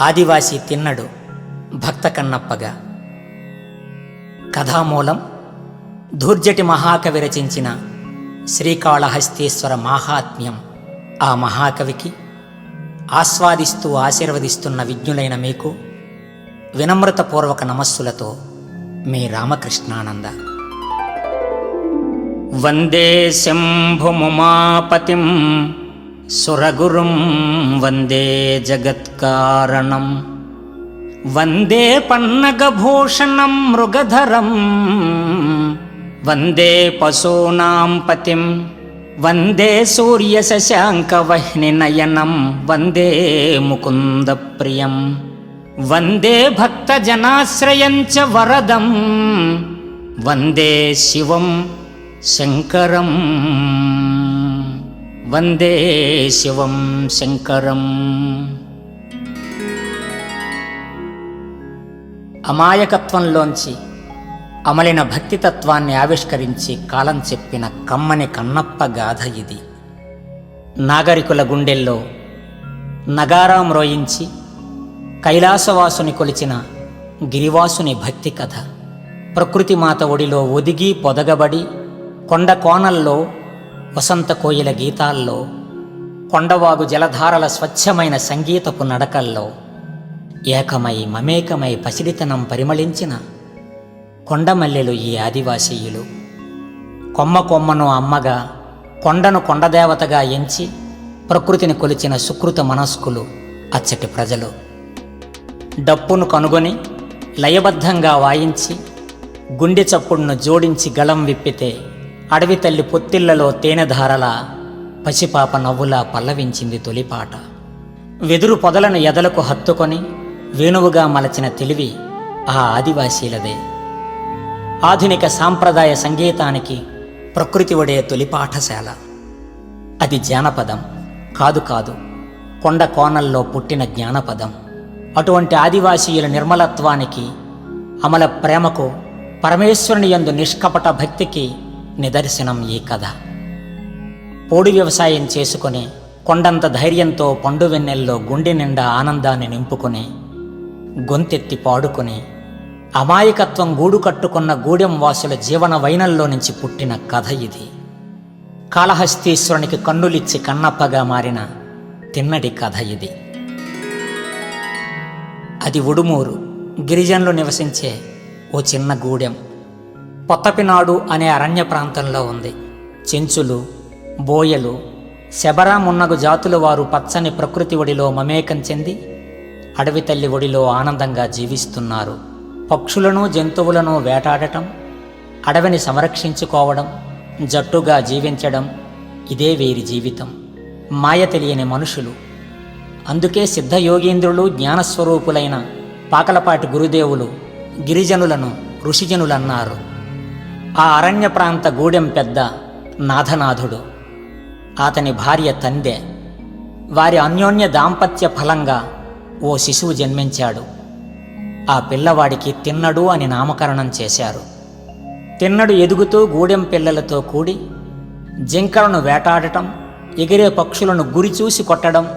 ఆదివాసి తిన్నడు భక్త కన్నప్పగా. కథామూలం ధూర్జటి మహాకవి రచించిన శ్రీకాళహస్తీశ్వర మాహాత్మ్యం. ఆ మహాకవికి ఆస్వాదిస్తూ ఆశీర్వదిస్తున్న విజ్ఞులైన మీకు వినమ్రతపూర్వక నమస్సులతో మీ రామకృష్ణానంద. వందే శంభుముమాపతిం సురగురుం వందే జగత్కారణం వందే పన్నగభూషణం మృగధరం వందే పశూనాం పతిం వందే సూర్యశశాంకవహ్నినయనం వందే ముకుందప్రియం వందే భక్తజనాశ్రయం చ వరదం వందే శివం శంకరం వందే శివం శంకరం. అమాయకత్వంలోంచి అమలిన భక్తితత్వాన్ని ఆవిష్కరించి కాలం చెప్పిన కమ్మని కన్నప్ప గాథ ఇది. నాగరికుల గుండెల్లో నగారాం రోయించి కైలాసవాసుని కొలిచిన గిరివాసుని భక్తి కథ. ప్రకృతి మాత ఒడిలో ఒదిగి పొదగబడి కొండ కోణల్లో వసంత కోయిల గీతాల్లో కొండవాగు జలధారల స్వచ్ఛమైన సంగీతపు నడకల్లో ఏకమై మమేకమై పసిడితనం పరిమళించిన కొండమల్లెలు ఈ ఆదివాసీయులు. కొమ్మ కొమ్మను అమ్మగా కొండను కొండదేవతగా ఎంచి ప్రకృతిని కొలిచిన సుకృత మనస్కులు అచ్చటి ప్రజలు. డప్పును కనుగొని లయబద్ధంగా వాయించి గుండె చప్పుడును జోడించి గళం విప్పితే అడవి తల్లి పొత్తిళ్లలో తేనెధారల పసిపాప నవ్వులా పల్లవించింది తొలిపాట. వెదురు పొదలను ఎదలకు హత్తుకొని వేణువుగా మలచిన తెలివి ఆ ఆదివాసీలదే. ఆధునిక సాంప్రదాయ సంగీతానికి ప్రకృతి ఒడే తొలి పాఠశాల. అది జానపదం కాదు కాదు, కొండ కోణల్లో పుట్టిన జ్ఞానపదం. అటువంటి ఆదివాసీయుల నిర్మలత్వానికి, అమల ప్రేమకు, పరమేశ్వరుని యందు నిష్కపట భక్తికి నిదర్శనం ఈ కథ. పోడు వ్యవసాయం చేసుకుని కొండంత ధైర్యంతో పండు వెన్నెల్లో గుండె నిండా ఆనందాన్ని నింపుకుని గొంతెత్తి పాడుకుని అమాయకత్వం గూడు కట్టుకున్న గూడెం వాసుల జీవన వైనంలో నుంచి పుట్టిన కథ ఇది. కాళహస్తీశ్వరునికి కన్నులిచ్చి కన్నప్పగా మారిన తిన్నడి కథ ఇది. అది ఉడుమూరు, గిరిజనులు నివసించే ఓ చిన్న గూడెం. పొత్తపినాడు అనే అరణ్య ప్రాంతంలో ఉంది. చెంచులు, బోయలు, శబరా మున్నగు జాతుల వారు పచ్చని ప్రకృతి ఒడిలో మమేకం చెంది అడవి తల్లి ఒడిలో ఆనందంగా జీవిస్తున్నారు. పక్షులను జంతువులను వేటాడటం, అడవిని సంరక్షించుకోవడం, జట్టుగా జీవించడం ఇదే వీరి జీవితం. మాయ తెలియని మనుషులు. అందుకే సిద్ధయోగీంద్రులు, జ్ఞానస్వరూపులైన పాకలపాటి గురుదేవులు గిరిజనులను ఋషిజనులన్నారు. ఆ అరణ్య ప్రాంత గూడెం పెద్ద నాథనాథుడు, అతని భార్య తందె. వారి అన్యోన్య దాంపత్య ఫలంగా ఓ శిశువు జన్మించాడు. ఆ పిల్లవాడికి తిన్నడు అని నామకరణం చేశారు. తిన్నడు ఎదుగుతూ గూడెం పిల్లలతో కూడి జింకలను వేటాడటం, ఎగిరే పక్షులను గురిచూసి కొట్టడం,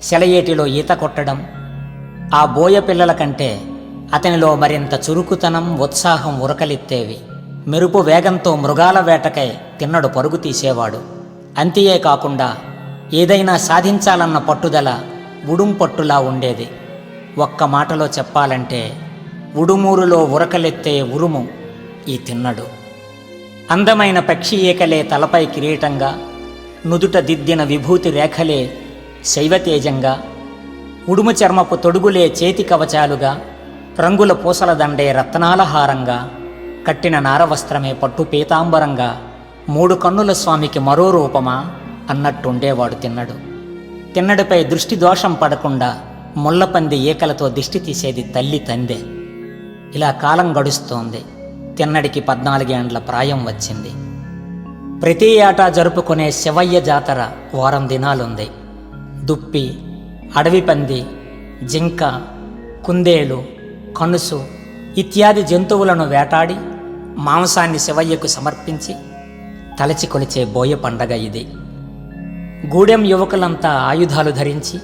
సెలయేటిలో ఈత కొట్టడం. ఆ బోయ పిల్లల కంటే అతనిలో మరింత చురుకుతనం, ఉత్సాహం ఉరకలెత్తేవి. మెరుపు వేగంతో మృగాల వేటకై తిన్నడు పరుగు తీసేవాడు. అంతియే కాకుండా ఏదైనా సాధించాలన్న పట్టుదల ఉడుం పట్టులా ఉండేది. ఒక్క మాటలో చెప్పాలంటే ఉడుమూరులో ఉరకలెత్తే ఉరుము ఈ తిన్నడు. అందమైన పక్షి ఏకలే తలపై కిరీటంగా, నుదుట దిద్దిన విభూతి రేఖలే శైవతేజంగా, ఉడుము చర్మపు తొడుగులే చేతి కవచాలుగా, రంగుల పూసల దండే రత్నాల హారంగా, కట్టిన నారవస్త్రమే పట్టు పీతాంబరంగా, మూడు కన్నుల స్వామికి మరో రూపమా అన్నట్టుండేవాడు తిన్నడు. తిన్నడిపై దృష్టి దోషం పడకుండా ముళ్ళపంది ఏకలతో దిష్టి తీసేది తల్లి తందే. ఇలా కాలం గడుస్తోంది. తిన్నడికి 14 ఏండ్ల ప్రాయం వచ్చింది. ప్రతి ఏటా జరుపుకునే శివయ్య జాతర వారం దినాలుంది. దుప్పి, అడవి పంది, జింక, కుందేలు, కనుసు ఇత్యాది జంతువులను వేటాడి మాంసాన్ని శివయ్యకు సమర్పించి తలచి కొలిచే బోయ పండగ ఇది. గూడెం యువకులంతా ఆయుధాలు ధరించి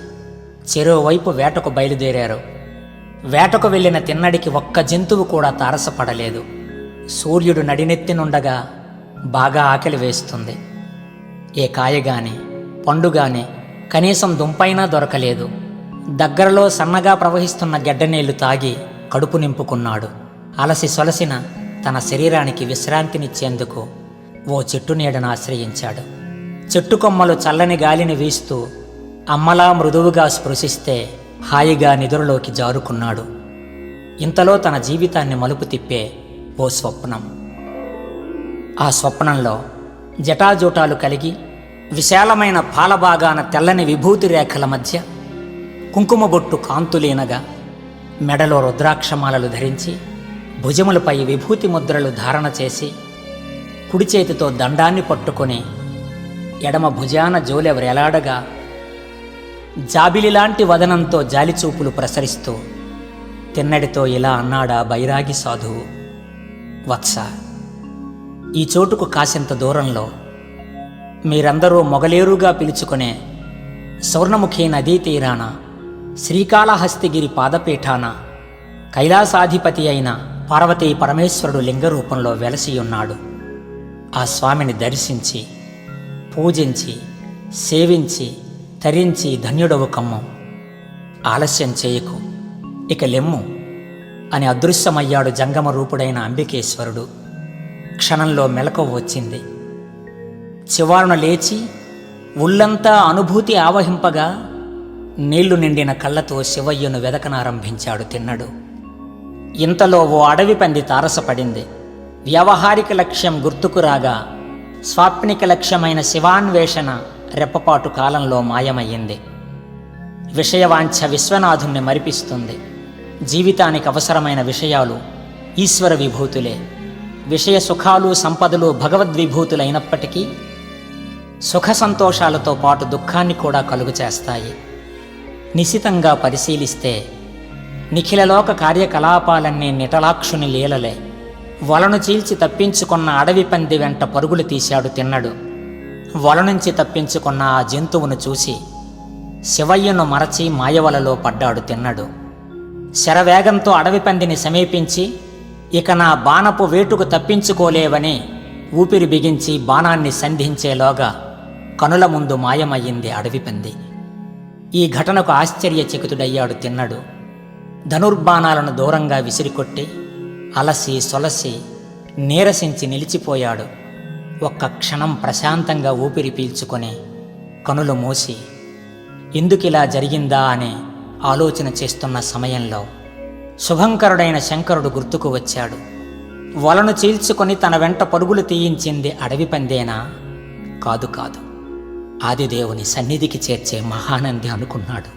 చెరోవైపు వేటకు బయలుదేరారు. వేటకు వెళ్ళిన తిన్నడికి ఒక్క జంతువు కూడా తారసపడలేదు. సూర్యుడు నడినెత్తినుండగా బాగా ఆకలి వేస్తుంది. ఏ కాయగాని పండుగాని కనీసం దుంపైనా దొరకలేదు. దగ్గరలో సన్నగా ప్రవహిస్తున్న గెడ్డనీళ్లు తాగి కడుపు నింపుకున్నాడు. అలసి సొలసిన తన శరీరానికి విశ్రాంతినిచ్చేందుకు ఓ చెట్టు నీడను ఆశ్రయించాడు. చెట్టు కొమ్మలు చల్లని గాలిని వీస్తూ అమ్మలా మృదువుగా స్పృశిస్తే హాయిగా నిద్రలోకి జారుకున్నాడు. ఇంతలో తన జీవితాన్ని మలుపు తిప్పే ఓ స్వప్నం. ఆ స్వప్నంలో జటాజూటాలు కలిగి విశాలమైన పాలభాగాన తెల్లని విభూతి రేఖల మధ్య కుంకుమ బొట్టు కాంతులీనగా, మెడలో రుద్రాక్షమాలలు ధరించి భుజములపై విభూతి ముద్రలు ధారణ చేసి కుడి చేతితో దండాన్ని పట్టుకొని ఎడమ భుజాన జోలె వ్రేలాడగా జాబిలిలాంటి వదనంతో జాలిచూపులు ప్రసరిస్తూ తిన్నడితో ఇలా అన్నాడా బైరాగి సాధువు, వత్స, ఈ చోటుకు కాసింత దూరంలో మీరందరూ మొగలేరుగా పిలుచుకునే స్వర్ణముఖి నదీ తీరాన శ్రీకాళహస్తిగిరి పాదపీఠాన కైలాసాధిపతి అయిన పార్వతీ పరమేశ్వరుడు లింగరూపంలో వెలసియున్నాడు. ఆ స్వామిని దర్శించి పూజించి సేవించి తరించి ధన్యుడవు కమ్ము. ఆలస్యం చేయకు, ఇక లెమ్ము అని అదృశ్యమయ్యాడు జంగమ రూపుడైన అంబికేశ్వరుడు. క్షణంలో మెలకువ వచ్చింది. చివారున లేచి ఉల్లంతా అనుభూతి ఆవహింపగా నీళ్లు నిండిన కళ్ళతో శివయ్యను వెదకనారంభించాడు తిన్నడు. ఇంతలో ఓ అడవి పంది తారసపడింది. వ్యావహారిక లక్ష్యం గుర్తుకు రాగా స్వాప్నిక లక్ష్యమైన శివాన్వేషణ రెప్పపాటు కాలంలో మాయమయ్యింది. విషయవాంఛ విశ్వనాథుణ్ణి మరిపిస్తుంది. జీవితానికి అవసరమైన విషయాలు ఈశ్వర విభూతులే. విషయ సుఖాలు సంపదలు భగవద్విభూతులైనప్పటికీ సుఖ సంతోషాలతో పాటు దుఃఖాన్ని కూడా కలుగు చేస్తాయి. నిశితంగా పరిశీలిస్తే నిఖిలలోక కార్యకలాపాలన్నీ నిటలాక్షుని లీలలే. వలను చీల్చి తప్పించుకున్న అడవి పంది వెంట పరుగులు తీశాడు తిన్నడు. వల నుంచి తప్పించుకున్న ఆ జంతువును చూసి శివయ్యను మరచి మాయవలలో పడ్డాడు తిన్నడు. శరవేగంతో అడవి పందిని సమీపించి ఇక నా బాణపు వేటుకు తప్పించుకోలేవని ఊపిరి బిగించి బాణాన్ని సంధించేలోగా కనుల ముందు మాయమయ్యింది అడవి పంది. ఈ ఘటనకు ఆశ్చర్యచకితుడయ్యాడు తిన్నడు. ధనుర్బాణాలను దూరంగా విసిరికొట్టి అలసి సొలసి నీరసించి నిలిచిపోయాడు. ఒక్క క్షణం ప్రశాంతంగా ఊపిరి పీల్చుకొని కనులు మూసి ఎందుకిలా జరిగిందా అని ఆలోచన చేస్తున్న సమయంలో శుభంకరుడైన శంకరుడు గుర్తుకు వచ్చాడు. వలను చీల్చుకొని తన వెంట పరుగులు తీయించింది అడవి పందేనా? కాదు కాదు, ఆదిదేవుని సన్నిధికి చేర్చే మహానంది అనుకున్నాడు.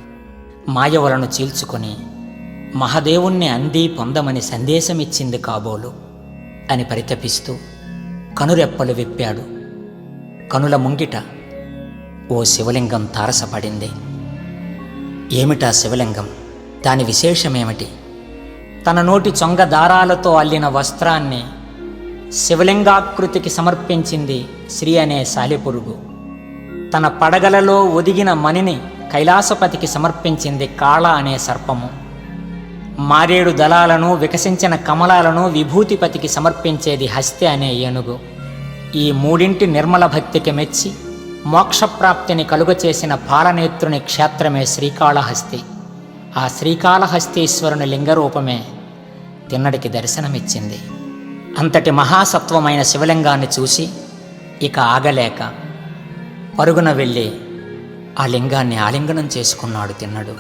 మాయవలను చీల్చుకొని మహాదేవుణ్ణి అంది పొందమని సందేశమిచ్చింది కాబోలు అని పరితపిస్తూ కనురెప్పలు విప్పాడు. కనుల ముంగిట ఓ శివలింగం తారసపడింది. ఏమిటా శివలింగం? దాని విశేషమేమిటి? తన నోటి చొంగ దారాలతో అల్లిన వస్త్రాన్ని శివలింగాకృతికి సమర్పించింది శ్రీ అనే సాలెపురుగు. తన పడగలలో ఒదిగిన మణిని కైలాసపతికి సమర్పించింది కాళ అనే సర్పము. మారేడు దళాలను వికసించిన కమలాలను విభూతిపతికి సమర్పించేది హస్తి అనే ఏనుగు. ఈ మూడింటి నిర్మల భక్తికి మెచ్చి మోక్షప్రాప్తిని కలుగచేసిన పాలనేత్రుని క్షేత్రమే శ్రీకాళహస్తి. ఆ శ్రీకాళహస్తీశ్వరుని లింగరూపమే తిన్నడికి దర్శనమిచ్చింది. అంతటి మహాసత్వమైన శివలింగాన్ని చూసి ఇక ఆగలేక పరుగున వెళ్ళి ఆ లింగాన్ని ఆలింగనం చేసుకున్నాడు తిన్నడు.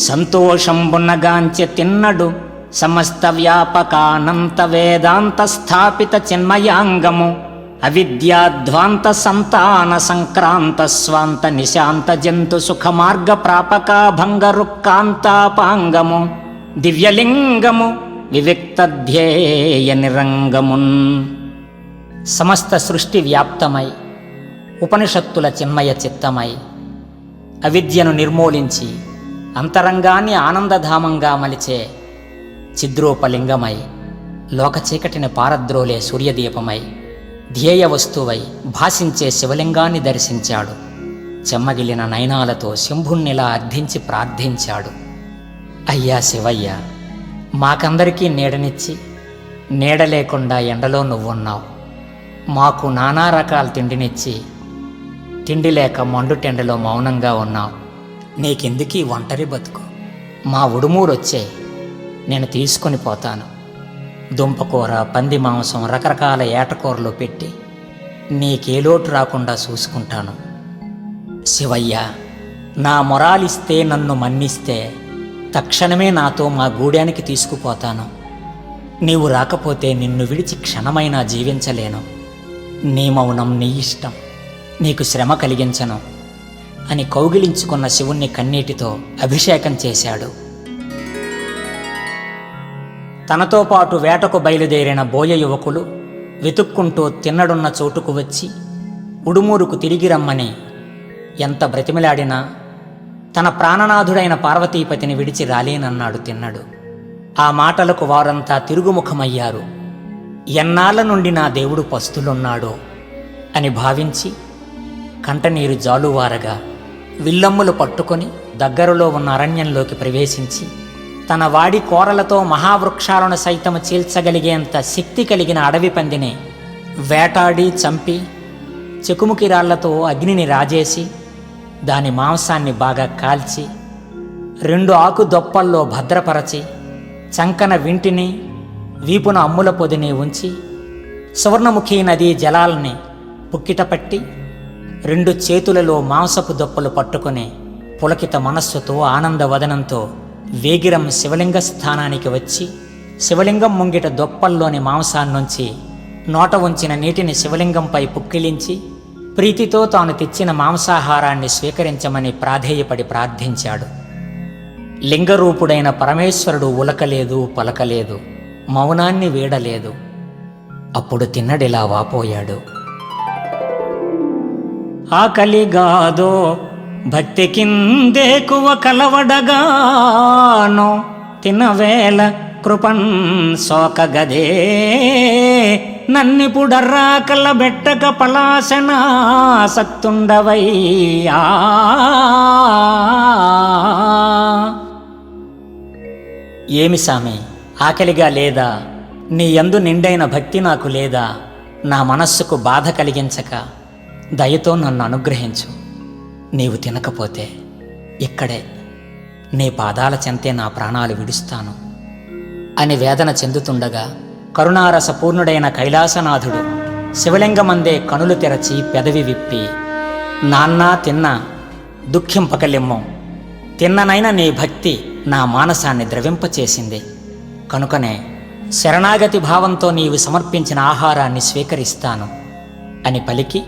సంతోషంబున్నగాంచె తిన్నడు సమస్త వ్యాపకానంత వేదాంత స్థాపిత చిన్మయాంగము అవిద్యాధ్వాంత సంతాన సంక్రాంత స్వాంత నిశాంత జంతు సుఖమార్గ ప్రాపక భంగరుక్కాంతాపాంగము దివ్యలింగము వివిక్త ధ్యేయ నిరంగమున్. సమస్త సృష్టి వ్యాప్తమై ఉపనిషత్తుల చిన్మయ చిత్తమై అవిద్యను నిర్మూలించి అంతరంగాన్ని ఆనందధామంగా మలిచే చిద్రూపలింగమై లోక చీకటిని పారద్రోలే సూర్యదీపమై ధ్యేయ వస్తువై భాసించే శివలింగాన్ని దర్శించాడు. చెమ్మగిలిన నయనాలతో శంభుణ్ణిలా అర్థించి ప్రార్థించాడు. అయ్యా శివయ్య, మాకందరికీ నీడనిచ్చి నీడ లేకుండా ఎండలో నువ్వున్నావు. మాకు నానా రకాల తిండినిచ్చి తిండి లేక మండుటెండలో మౌనంగా ఉన్నావు. నీకెందుకీ ఒంటరి బతుకు? మా ఉడుమూరొచ్చే, నేను తీసుకొని పోతాను. దుంపకూర, పంది మాంసం, రకరకాల ఏటకూరలు పెట్టి నీకే లోటు రాకుండా చూసుకుంటాను. శివయ్య, నా మొరాలిస్తే నన్ను మన్నిస్తే తక్షణమే నాతో మా గూడానికి తీసుకుపోతాను. నీవు రాకపోతే నిన్ను విడిచి క్షణమైనా జీవించలేను. నీ మౌనం నీ ఇష్టం, నీకు శ్రమ కలిగించను అని కౌగిలించుకున్న శివుణ్ణి కన్నీటితో అభిషేకం చేశాడు. తనతో పాటు వేటకు బయలుదేరిన బోయ యువకులు వెతుక్కుంటూ తిన్నడున్న చోటుకు వచ్చి ఉడుమూరుకు తిరిగి రమ్మని ఎంత బ్రతిమిలాడినా తన ప్రాణనాథుడైన పార్వతీపతిని విడిచి రాలేనన్నాడు తిన్నడు. ఆ మాటలకు వారంతా తిరుగుముఖమయ్యారు. ఎన్నాళ్ల నుండి నా దేవుడు పస్తులున్నాడో అని భావించి కంటనీరు జాలువారగా విల్లమ్ములు పట్టుకొని దగ్గరలో ఉన్న అరణ్యంలోకి ప్రవేశించి తన వాడి కోరలతో మహావృక్షాలను సైతం చీల్చగలిగేంత శక్తి కలిగిన అడవి పందిని వేటాడి చంపి చెకుముకి రాళ్లతో అగ్నిని రాజేసి దాని మాంసాన్ని బాగా కాల్చి 2 ఆకు దొప్పల్లో భద్రపరచి చంకన వింటిని వీపున అమ్ముల పొదిని ఉంచి సువర్ణముఖి నదీ జలాల్ని పుక్కిటపట్టి 2 చేతులలో మాంసపు దొప్పలు పట్టుకుని పులకిత మనస్సుతో ఆనందవదనంతో వేగిరం శివలింగ స్థానానికి వచ్చి శివలింగం ముంగిట దొప్పల్లోని మాంసాన్నుంచి నోట ఉంచిన నీటిని శివలింగంపై పుక్కిలించి ప్రీతితో తాను తెచ్చిన మాంసాహారాన్ని స్వీకరించమని ప్రాధేయపడి ప్రార్థించాడు. లింగరూపుడైన పరమేశ్వరుడు ఉలకలేదు, పలకలేదు, మౌనాన్ని వీడలేదు. అప్పుడు తిన్నడిలా వాపోయాడు. ఆకలిగాదో భక్తి కిందేకువ కలవడగానో తినవేల కృపన్ సోకగదే నన్నిపుడర్రా కలబెట్టక పలాసనా సత్తుండవయ్యా. ఏమి సామి, ఆకలిగా లేదా? నీ యందు నిండైన భక్తి నాకు లేదా? నా మనస్సుకు బాధ కలిగించక దయతో నన్ను అనుగ్రహించు. నీవు తినకపోతే ఇక్కడే నీ పాదాల చెంతే నా ప్రాణాలు విడుస్తాను అని వేదన చెందుతుండగా కరుణారస పూర్ణుడైన కైలాసనాథుడు శివలింగమందే కనులు తెరచి పెదవి విప్పి, నాన్నా తిన్నా దుఃఖింపకలిమ్మం, తిన్ననైన నీ భక్తి నా మానసాన్ని ద్రవింపచేసింది కనుకనే శరణాగతి భావంతో నీవు సమర్పించిన ఆహారాన్ని స్వీకరిస్తాను అని పలికి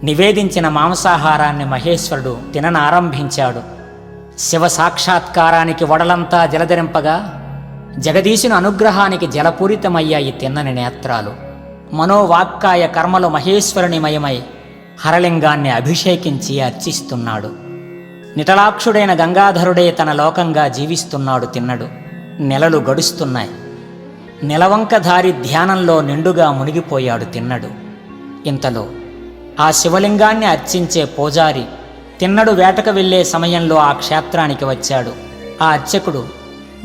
నివేదించిన మాంసాహారాన్ని మహేశ్వరుడు తిననారంభించాడు. శివ సాక్షాత్కారానికి వడలంతా జలధరింపగా జగదీశుని అనుగ్రహానికి జలపూరితమయ్యాయి తిన్నని నేత్రాలు. మనోవాక్కాయ కర్మలు మహేశ్వరునిమయమై హరలింగాన్ని అభిషేకించి అర్చిస్తున్నాడు. నిటలాక్షుడైన గంగాధరుడే తన లోకంగా జీవిస్తున్నాడు తిన్నడు. నెలలు గడుస్తున్నాయి. నిలవంకధారి ధ్యానంలో నిండుగా మునిగిపోయాడు తిన్నడు. ఇంతలో ఆ శివలింగాన్ని అర్చించే పూజారి తిన్నడు వేటకు వెళ్లే సమయంలో ఆ క్షేత్రానికి వచ్చాడు. ఆ అర్చకుడు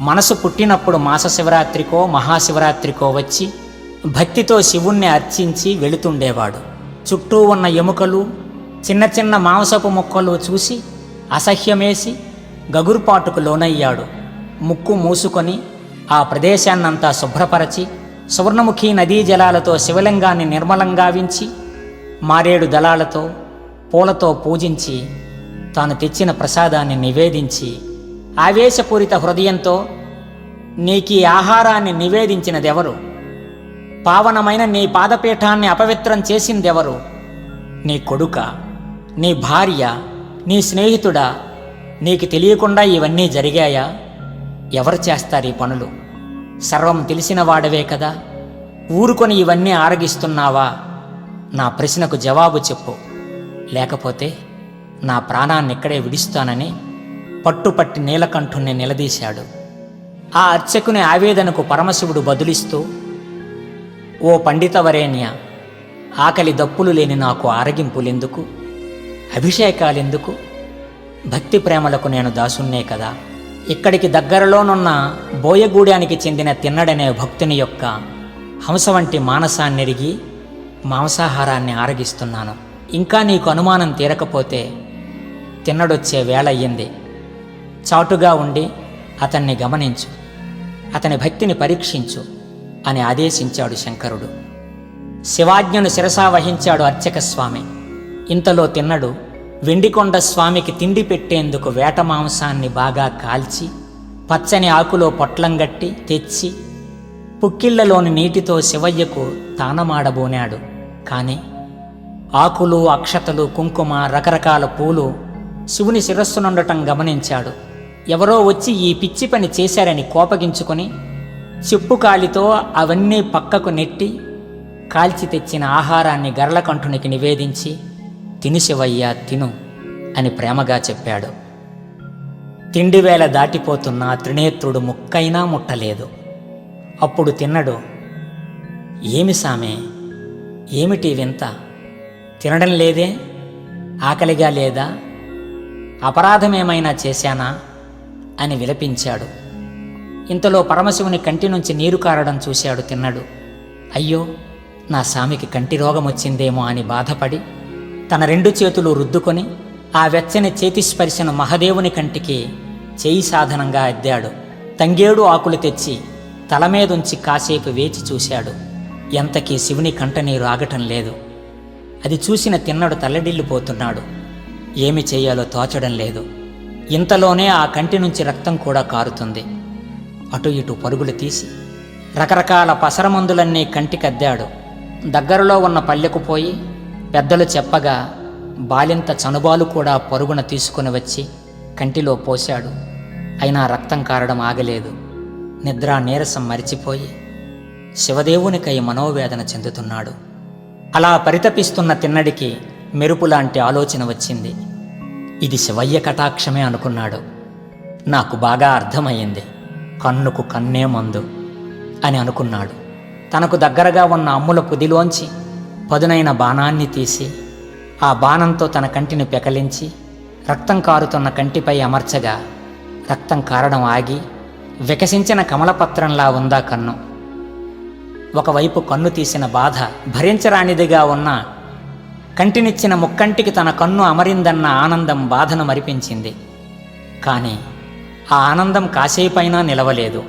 మనసు పుట్టినప్పుడు మాస శివరాత్రికో మహాశివరాత్రికో వచ్చి భక్తితో శివుణ్ణి అర్చించి వెళుతుండేవాడు. చుట్టూ ఉన్న ఎముకలు, చిన్న చిన్న మాంసపు ముక్కలు చూసి అసహ్యమేసి గగురుపాటుకు లోనయ్యాడు. ముక్కు మూసుకొని ఆ ప్రదేశాన్నంతా శుభ్రపరచి సువర్ణముఖి నదీ జలాలతో శివలింగాన్ని నిర్మలంగావించి మారేడు దళాలతో పూలతో పూజించి తాను తెచ్చిన ప్రసాదాన్ని నివేదించి ఆవేశపూరిత హృదయంతో, నీకీ ఆహారాన్ని నివేదించినదెవరు? పావనమైన నీ పాదపీఠాన్ని అపవిత్రం చేసిందెవరు? నీ కొడుక, నీ భార్య, నీ స్నేహితుడా? నీకు తెలియకుండా ఇవన్నీ జరిగాయా? ఎవరు చేస్తారు ఈ పనులు? సర్వం తెలిసిన వాడవే కదా, ఊరుకొని ఇవన్నీ ఆరగిస్తున్నావా? నా ప్రశ్నకు జవాబు చెప్పు, లేకపోతే నా ప్రాణాన్ని ఇక్కడే విడిస్తానని పట్టుపట్టి నీలకంఠుణ్ణి నిలదీశాడు. ఆ అర్చకుని ఆవేదనకు పరమశివుడు బదులిస్తూ, ఓ పండితవరేణ్య, ఆకలి దప్పులు లేని నాకు ఆరగింపులెందుకు? అభిషేకాలెందుకు? భక్తి ప్రేమలకు నేను దాసున్నే కదా. ఇక్కడికి దగ్గరలోనున్న బోయగూడానికి చెందిన తిన్నడనే భక్తుని యొక్క హంస వంటి మానసాన్నెరిగి మాంసాహారాన్ని ఆరగిస్తున్నాను. ఇంకా నీకు అనుమానం తీరకపోతే తిన్నడొచ్చే వేళ అయ్యింది. చాటుగా ఉండి అతన్ని గమనించు, అతని భక్తిని పరీక్షించు అని ఆదేశించాడు శంకరుడు. శివాజ్ఞను శిరసా వహించాడు అర్చక స్వామి. ఇంతలో తిన్నడు వెండికొండ స్వామికి తిండి పెట్టేందుకు వేట మాంసాన్ని బాగా కాల్చి పచ్చని ఆకులో పొట్లంగట్టి తెచ్చి పుక్కిళ్లలోని నీటితో శివయ్యకు తానమాడబోనాడు. కాని ఆకులు, అక్షతలు, కుంకుమ, రకరకాల పూలు శివుని శిరస్సునుండటం గమనించాడు. ఎవరో వచ్చి ఈ పిచ్చి పని చేశారని కోపగించుకొని చెప్పు కాలితో అవన్నీ పక్కకు నెట్టి కాల్చి తెచ్చిన ఆహారాన్ని గరళకంఠునికి నివేదించి, తిను శివయ్య తిను అని ప్రేమగా చెప్పాడు. తిండివేళ దాటిపోతున్న త్రినేత్రుడు ముక్కైనా ముట్టలేదు. అప్పుడు తిన్నడు, ఏమి సామే, ఏమిటి వింత? తినడం లేదే? ఆకలిగా లేదా? అపరాధమేమైనా చేశానా అని విలపించాడు. ఇంతలో పరమశివుని కంటి నుంచి నీరు కారడం చూశాడు తిన్నడు. అయ్యో, నా స్వామికి కంటి రోగం వచ్చిందేమో అని బాధపడి తన 2 చేతులు రుద్దుకొని ఆ వెచ్చని చేతిస్పర్శను మహదేవుని కంటికి చేయి సాధనంగా అద్దాడు. తంగేడు ఆకులు తెచ్చి తల మీదుంచి కాసేపు వేచి చూశాడు. ఎంతకీ శివుని కంటనీరు ఆగటం లేదు. అది చూసిన తిన్నడు తల్లడిల్లిపోతున్నాడు. ఏమి చెయ్యాలో తోచడం లేదు. ఇంతలోనే ఆ కంటి నుంచి రక్తం కూడా కారుతుంది. అటు ఇటు పరుగులు తీసి రకరకాల పసరమందులన్నీ కంటికద్దాడు. దగ్గరలో ఉన్న పల్లెకు పోయి పెద్దలు చెప్పగా బాలింత చనుబాలు కూడా పరుగున తీసుకుని వచ్చి కంటిలో పోశాడు. అయినా రక్తం కారడం ఆగలేదు. నిద్రా నీరసం మరిచిపోయి శివదేవునికై మనోవేదన చెందుతున్నాడు. అలా పరితపిస్తున్న తిన్నడికి మెరుపులాంటి ఆలోచన వచ్చింది. ఇది శివయ్య కటాక్షమే అనుకున్నాడు. నాకు బాగా అర్థమయ్యింది, కన్నుకు కన్నే మందు అని అనుకున్నాడు. తనకు దగ్గరగా ఉన్న అమ్ముల పొదిలోంచి పదునైన బాణాన్ని తీసి ఆ బాణంతో తన కంటిని పెకలించి రక్తం కారుతున్న కంటిపై అమర్చగా రక్తం కారడం ఆగి వికసించిన కమలపత్రంలా ఉందా కన్ను. ఒకవైపు కన్ను తీసిన బాధ భరించరానిదిగా ఉన్న కంటినిచ్చిన ముక్కంటికి తన కన్ను అమరిందన్న ఆనందం బాధను మరిపించింది. కానీ ఆ ఆనందం కాసేపైనా నిలవలేదు.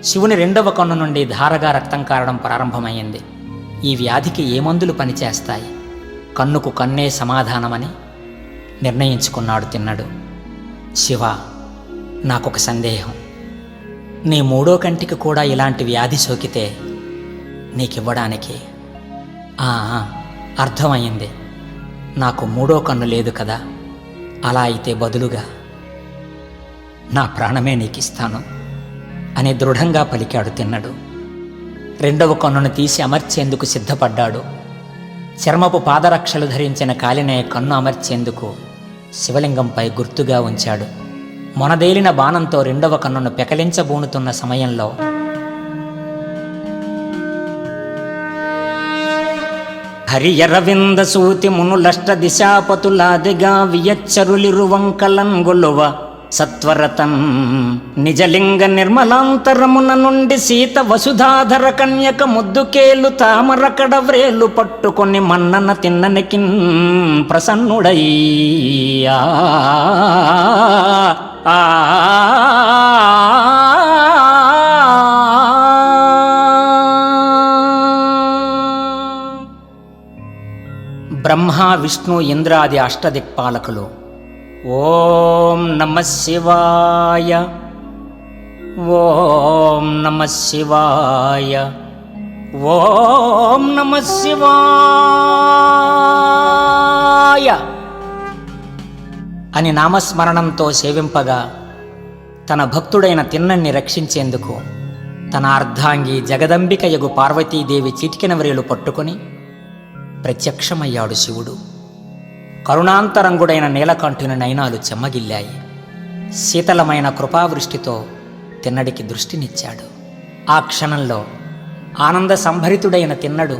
శివుని 2వ కన్ను నుండి ధారగా రక్తం కారడం ప్రారంభమైంది. ఈ వ్యాధికి ఏ మందులు పనిచేస్తాయి? కన్నుకు కన్నే సమాధానమని నిర్ణయించుకున్నాడు తిన్నడు. శివ, నాకొక సందేహం. నీ 3వ కంటికి కూడా ఇలాంటి వ్యాధి సోకితే నీకివ్వడానికి. అర్థమైంది. నాకు 3వ కన్ను లేదు కదా. అలా అయితే బదులుగా నా ప్రాణమే నీకిస్తాను అని దృఢంగా పలికాడు తిన్నడు. 2వ కన్నును తీసి అమర్చేందుకు సిద్ధపడ్డాడు. చర్మపు పాదరక్షలు ధరించిన కాలినే కన్ను అమర్చేందుకు శివలింగంపై గుర్తుగా ఉంచాడు. మొనదేలిన బాణంతో 2వ కన్నును పెకలించబూనుతున్న సమయంలో హరియరవింద సూతి మునులష్ట దిశాపతులాదిగా వియచ్చరులిరువంకలంగొలువ సత్వరతన్ నిజలింగ నిర్మలాంతరమున నుండి సీత వసుధాధర కన్యక ముద్దుకేలు తామరకడ వ్రేలు పట్టుకొని మన్నన తిన్ననికిన్ ప్రసన్నుడయ్యా. బ్రహ్మ, విష్ణు, ఇంద్రాది అష్టదిక్పాలకులు ఓం నమః శివాయ, ఓం నమః శివాయ, ఓం నమః శివాయ అని నామస్మరణంతో సేవింపగా తన భక్తుడైన తిన్నణ్ణి రక్షించేందుకు తన అర్ధాంగి జగదంబికయగు పార్వతీదేవి చిటికెన వ్రేలు పట్టుకొని ప్రత్యక్షమయ్యాడు శివుడు. కరుణాంతరంగుడైన నీలకంఠుని నయనాలు చెమ్మగిల్లాయి. శీతలమైన కృపావృష్టితో తిన్నడికి దృష్టినిచ్చాడు. ఆ క్షణంలో ఆనంద సంభరితుడైన తిన్నడు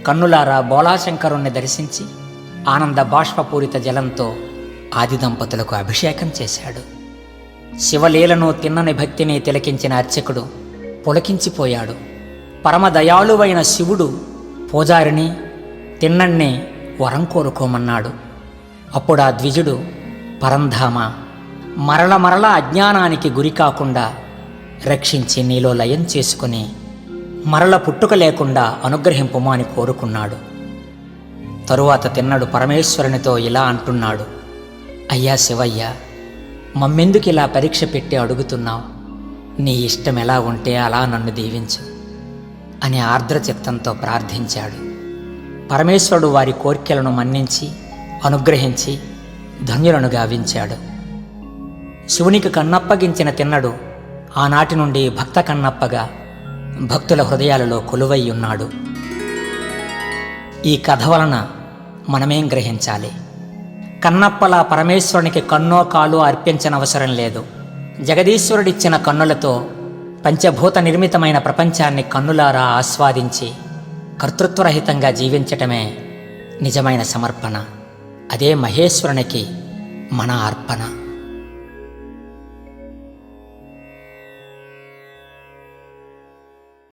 కన్నులారా బోళాశంకరుణ్ణి దర్శించి ఆనంద బాష్పపూరిత జలంతో ఆది దంపతులకు అభిషేకం చేశాడు. శివలీలను తిన్నని భక్తిని తిలకించిన అర్చకుడు పులకించిపోయాడు. పరమదయాళువైన శివుడు పూజారిని తిన్నణ్ణి వరం కోరుకోమన్నాడు. అప్పుడా ద్విజుడు, పరంధామ, మరల మరల అజ్ఞానానికి గురి కాకుండా రక్షించి నీలో లయం చేసుకుని మరల పుట్టుక లేకుండా అనుగ్రహింపుము అని కోరుకున్నాడు. తరువాత తిన్నడు పరమేశ్వరునితో ఇలా అంటున్నాడు: అయ్యా శివయ్య, మమ్మెందుకు ఇలా పరీక్ష పెట్టి అడుగుతున్నావు? నీ ఇష్టం ఎలా ఉంటే అలా నన్ను దీవించు అని ఆర్ద్రచిత్తంతో ప్రార్థించాడు. పరమేశ్వరుడు వారి కోర్కెలను మన్నించి అనుగ్రహించి ధన్యులను గావించాడు. శివునికి కన్నప్పగించిన తిన్నడు ఆనాటి నుండి భక్త కన్నప్పగా భక్తుల హృదయాలలో కొలువై ఉన్నాడు. ఈ కథ వలన మనమేం గ్రహించాలి? కన్నప్పలా పరమేశ్వరునికి కన్నో కాలో అర్పించనవసరం లేదు. జగదీశ్వరుడిచ్చిన కన్నులతో పంచభూత నిర్మితమైన ప్రపంచాన్ని కన్నులారా ఆస్వాదించి కర్తృత్వరహితంగా జీవించటమే నిజమైన సమర్పణ. అదే మహేశ్వరునికి మన అర్పణ.